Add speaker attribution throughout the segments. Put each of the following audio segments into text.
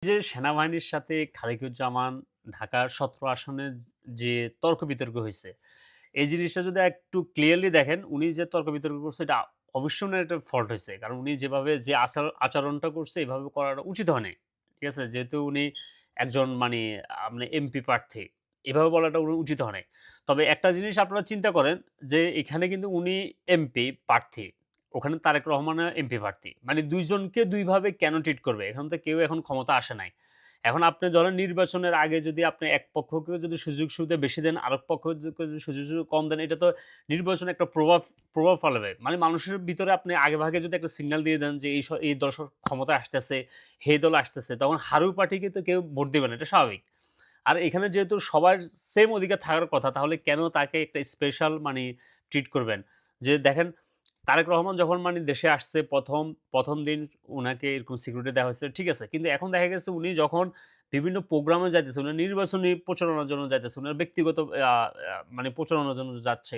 Speaker 1: যে সেনাবাহিনীর সাথে খালিকুজ্জামান ঢাকার ১৭ আসনের যে তর্ক-বিতর্ক হইছে, এই জিনিসটা যদি একটু ক্লিয়ারলি দেখেন, উনি যে তর্ক-বিতর্ক করছে এটা অবশ্যই উনার একটা ফল্ট হইছে। কারণ উনি যেভাবে যে আচরণটা করছে এভাবে করাটা উচিত হয় নাই। ঠিক আছে? যেহেতু উনি একজন মানে আপনি এমপি প্রার্থী। এভাবে বলাটা উচিত হয় নাই। তবে একটা জিনিস আপনারা চিন্তা করেন যে এখানে কিন্তু উনি এমপি প্রার্থী। ওখানে তারেক রহমানও এমপি প্রার্থী। মানে ২ জনকে ২ ভাবে কেন ট্রিট করবে? এখন তো কেউ এখন ক্ষমতা আসে নাই। এখন আপনি ধরেন নির্বাচনের আগে যদি আপনি এক পক্ষকে যদি সুযোগ-সুবিধা বেশি দেন, আরেক পক্ষকে যদি সুযোগ-সুবিধা কম দেন, এটা তো নির্বাচনে একটা প্রভাব ফেলাবে। মানে মানুষের ভিতরে আপনি আগেভাগে যদি একটা সিগন্যাল দিয়ে দেন যে এই দল ক্ষমতায় আসতেছে, এই দল আসতেছে, তখন হারু পার্টিকে তো কেউ ভোট দিবে না। এটা স্বাভাবিক। আর এখানে যেহেতু সবার সেম অধিকার থাকার কথা, তাহলে কেন তাকে একটা স্পেশাল মানে ট্রিট করবেন? যে দেখেন তারেক রহমান যখন মানে দেশে আসছে ১ম দিন উনাকে এরকম সিকিউরিটি দেওয়া হয়েছিল, ঠিক আছে। কিন্তু এখন দেখা গেছে উনি যখন বিভিন্ন প্রোগ্রামে যাইতেছে, উনি নির্বাচনী প্রচারণার জন্য যাইতেছে, উনার ব্যক্তিগত আ আ মানে প্রচারণার জন্য যাচ্ছে।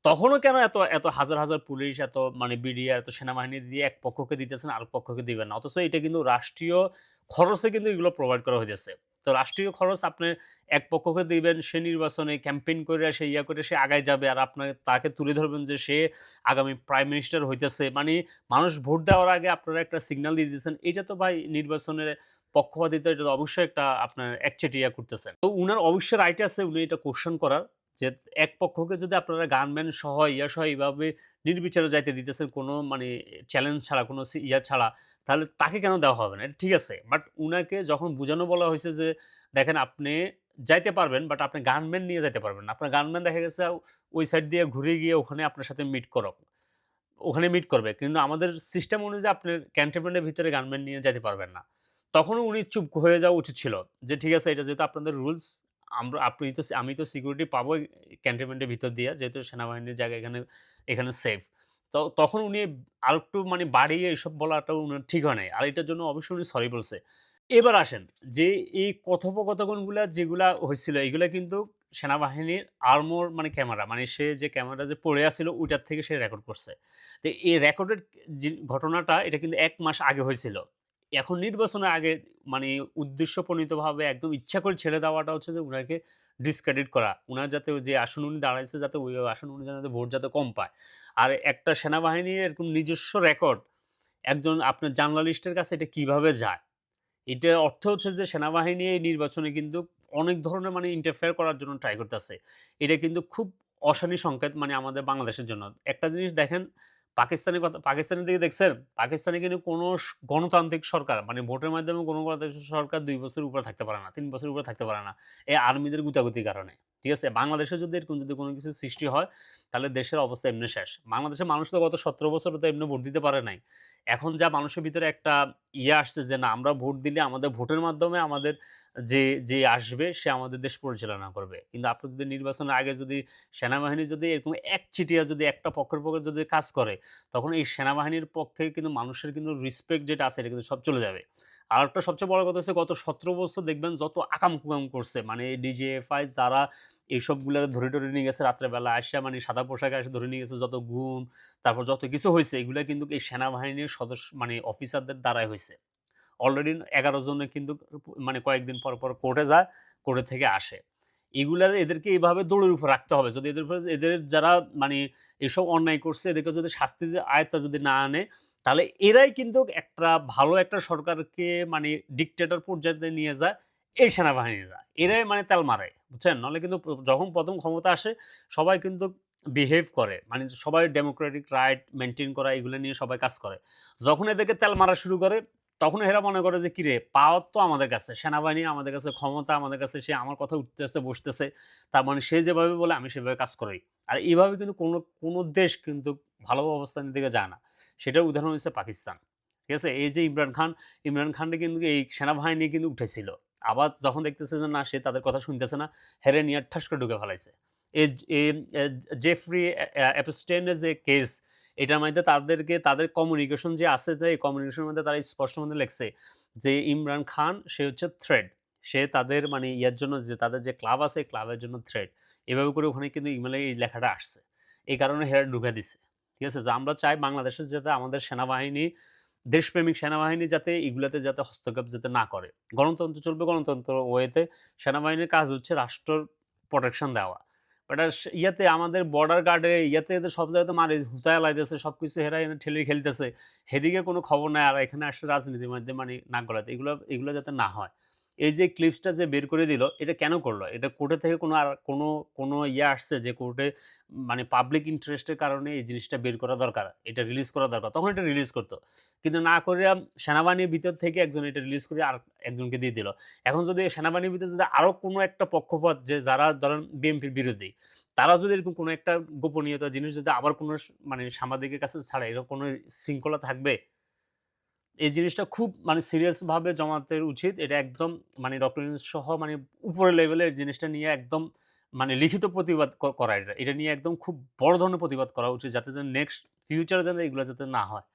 Speaker 1: তখনও কেন এত হাজার পুলিশ, এত মানে বিডিআর, এত সেনাবাহিনী দিয়ে এক পক্ষকে দিতেছেন, আরেক পক্ষকে দিবেন না। অথচ এটা কিন্তু রাষ্ট্রীয় খরচে কিন্তু এগুলো প্রোভাইড করা হইতেছে। তো রাষ্ট্রীয় খরচ আপনি এক পক্ষকে দিবেন, সে নির্বাচনে ক্যাম্পেইন কইরা সে করে সে আগায় যাবে। আর তাকে তুলে ধরবেন যে সে আগামী প্রাইম মিনিস্টার হইতেছে। মানে মানুষ ভোট দেওয়ার আগে আপনারা একটা সিগন্যাল দিয়ে দিতেছেন। এটা তো ভাই নির্বাচনের পক্ষপাতিত্ব, এটা তো অবশ্যই একটা আপনার একচেটিয়া করতেছেন। তো উনার অবশ্যই রাইট আছে উনি এটা কোয়েশ্চেন করার যে এক পক্ষকে যদি আপনারা গানম্যান সহ সহ এভাবে নির্বিচারে যাইতে দিতেছেন কোনো মানে চ্যালেঞ্জ ছাড়া, কোনো ছাড়া, তাহলে তাকে কেন দেওয়া হবে না? এটা ঠিক আছে। বাট উনাকে যখন বুঝানো বলা হইছে যে দেখেন আপনি যাইতে পারবেন বাট আপনি গানম্যান নিয়ে যাইতে পারবেন না। আপনার গানম্যান দেখা গেছে ওই সাইড দিয়ে ঘুরে গিয়ে ওখানে আপনার সাথে ওখানে মিট করবে। কিন্তু আমাদের সিস্টেম অনুযায়ী আপনি ক্যান্টনমেন্টের ভিতরে গানম্যান নিয়ে যাইতে পারবেন না। তখনও উনি চুপ হয়ে যাওয়া উচিত ছিল। যে ঠিক আছে এটা যেহেতু আপনাদের রুলস, আমি তো সিকিউরিটি পাবোই ক্যান্টনমেন্টের ভিতর দিয়ে যেহেতু সেনাবাহিনীর জায়গা এখানে সেফ। তখন উনি আরেকটু মানে বাড়িয়ে এসব বলাটাও উনার ঠিক হয় নাই। আর এটার জন্য অবশ্যই উনি সরি বলছে। এবার আসেন যে এই কথোপকথনগুলা যেগুলা হইছিল এগুলা কিন্তু সেনাবাহিনীর আর্মর মানে ক্যামেরা মানে সে যে ক্যামেরা যে পড়ে আছিল ওইটার থেকে সে রেকর্ড করছে। তো এই রেকর্ডের যে ঘটনাটা এটা কিন্তু ১ মাস আগে হয়েছিল। এখন নির্বাচনের আগে মানে উদ্দেশ্যপ্রণীতভাবে একদম ইচ্ছা করে ছেড়ে দেওয়াটা হচ্ছে যে উনাকে ডিসক্রেডিট করা। উনার যাতে ওই যে আসন উনি দাঁড়াইছে যাতে ওই আসন উনি যাতে ভোট যাতে কম পায়। আর একটা সেনাবাহিনীর এরকম নিজস্ব রেকর্ড একজন আপনার জার্নালিস্টের কাছে এটা কিভাবে যায়? এটার অর্থ হচ্ছে যে সেনাবাহিনী এই নির্বাচনে কিন্তু অনেক ধরনের মানে ইন্টারফেয়ার করার জন্য ট্রাই করতেছে। এটা কিন্তু খুব অশানি সংকেত মানে আমাদের বাংলাদেশের জন্য। একটা জিনিস দেখেন পাকিস্তানের দিকে দেখছেন? পাকিস্তানে কিন্তু কোনো গণতান্ত্রিক সরকার মানে ভোটের মাধ্যমে কোনো গণতান্ত্রিক সরকার ২ বছরের উপরে থাকতে পারে না। ৩ বছরের উপরে থাকতে পারে না। এই আর্মিদের গুতাগুতির কারণে। ঠিক আছে? বাংলাদেশে যদি এরকম যদি কোনো কিছু সৃষ্টি হয় তাহলে দেশের অবস্থা এমনি শেষ। বাংলাদেশের মানুষ তো গত ১৭ বছরে তো এমনি ভোট দিতে পারে নাই। এখন যা মানুষের ভিতরে একটা আসছে যে না আমরা ভোট দিলে আমাদের ভোটের মাধ্যমে আমাদের যে আসবে সে আমাদের দেশ পরিচালনা করবে। কিন্তু আপনি যদি নির্বাচনের আগে যদি সেনাবাহিনী যদি এরকম একচেটিয়া যদি একটা পক্ষের পক্ষে যদি কাজ করে, তখন এই সেনাবাহিনীর পক্ষে কিন্তু মানুষের কিন্তু রেসপেক্ট যেটা আছে এটা কিন্তু সব চলে যাবে। আরেকটা সবচেয়ে বড় কথা হচ্ছে গত ১৭ বছর দেখবেন যত আকাম-কুকাম করছে মানে ডিজিএফআই যারা এইসবগুলারে ধরে নিয়ে গেছে রাত্রে বেলা আইসা মানে সাদা পোশাকে এসে ধরে নিয়ে গেছে যত গুম, তারপর যত কিছু হইছে এগুলা কিন্তু এই সেনাবাহিনীর মানে অফিসারদের দ্বারাই হইছে। অলরেডি ১১ জনে কিন্তু মানে কয়েকদিন পর কোর্টে যায়, কোর্টে থেকে আসে। এদেরকে এভাবে দৌড়ের উপর রাখতে হবে। যদি এদের যারা মানে এসব অন্যায় করছে এদেরকে যদি শাস্তির যে আয়ত্তা যদি না আনে, তাহলে এরাই কিন্তু একটা ভালো একটা সরকারকে মানে ডিক্টেটর পর্যায়ে নিয়ে যায় এই সেনাবাহিনীরা। এরাই মানে তেল মারে, বুঝছেন? নাহলে কিন্তু যখন ১ম ক্ষমতা আসে সবাই কিন্তু বিহেভ করে। মানে সবাই ডেমোক্রেটিক রাইট মেইনটেইন করা এগুলো নিয়ে সবাই কাজ করে। যখন এদেরকে তেল মারা শুরু করে তখন এরা মনে করে যে কিরে পাওয়ার তো আমাদের কাছে। সেনাবাহিনী আমাদের কাছে, ক্ষমতা আমাদের কাছে। সে আমার কথা উঠতেছে, বসতেছে। তার মানে সে যেভাবে বলে আমি সেভাবে কাজ করি। আর এভাবে কিন্তু কোনো দেশ কিন্তু ভালো অবস্থানের দিকে যায় না। সেটার উদাহরণ হচ্ছে পাকিস্তান। ঠিক আছে? এই যে ইমরান খানকে কিন্তু এই সেনাবাহিনী কিন্তু উঠেছিল। আবার যখন দেখতেছে যে না সে তাদের কথা শুনতেছে না, হেরে নিয়ে ঠাস করে ঢুকে ফেলাইছে। এই এই এ জেফ্রি এপস্টেইনের যে কেস এটার মধ্যে তাদের কমিউনিকেশন যে আছে এই কমিউনিকেশনের মধ্যে তারা স্পষ্ট মধ্যে লেখছে যে ইমরান খান সে হচ্ছে থ্রেড। সে তাদের মানে ইয়ার জন্য যে তাদের যে ক্লাব আছে এই ক্লাবের জন্য থ্রেড। এভাবে করে ওখানে কিন্তু ইমেইলে এই লেখাটা আসছে। এই কারণে হেরা ঢুকে দিছে। ঠিক আছে? যে আমরা চাই বাংলাদেশে যাতে আমাদের সেনাবাহিনী দেশপ্রেমিক সেনাবাহিনী যাতে এগুলাতে যাতে হস্তক্ষেপ যাতে না করে। গণতন্ত্র চলবে গণতন্ত্র ওয়েতে। সেনাবাহিনীর কাজ হচ্ছে রাষ্ট্রর প্রোটেকশন দেওয়া। বাট ইয়াতে আমাদের বর্ডার গার্ডে ইয়াতে এদের সব জায়গাতে মারে হুতায় লাইতেছে, সবকিছু হেরা এনে ঠেলে খেলতেছে। হেদিকে কোনো খবর নাই। আর এখানে আসছে রাজনীতির মধ্যে মানে নাক গলাতে। এগুলা যাতে না হয়। এই যে ক্লিপসটা যে বের করে দিল, এটা কেন করল? এটা কোর্টে থেকে কোনো ইয়ে আসছে যে কোর্টে মানে পাবলিক ইন্টারেস্ট এর কারণে এই জিনিসটা বের করা দরকার। এটা রিলিজ করা দরকার। তখন এটা রিলিজ করত। কিন্তু না কইরা সেনাবাহিনীর ভিতর থেকে একজন এটা রিলিজ করে একজনকে দিয়ে দিল। এখন যদি সেনাবাহিনীর ভিতরে যদি আরো কোনো একটা পক্ষপাত যে যারা ধরেন বিএনপির বিরোধী, তারা যদি এরকম কোনো একটা গোপনীয়তা জিনিস যদি আবার কোনো মানে সাংবাদিকের কাছে ছাড়ে, এরকম কোনো শৃঙ্খলা থাকবে? এই জিনিসটা খুব মানে সিরিয়াস ভাবে জামাতের উচিত। এটা একদম মানে ডক্টর ইউনূস সহ মানে উপরের লেভেলের জিনিসটা নিয়ে একদম মানে লিখিত প্রতিবাদ করা এটা। এটা নিয়ে একদম খুব বড় ধরনের প্রতিবাদ করা উচিত যাতে নেক্সট ফিউচার এ যেন এগুলা যাতে না হয়।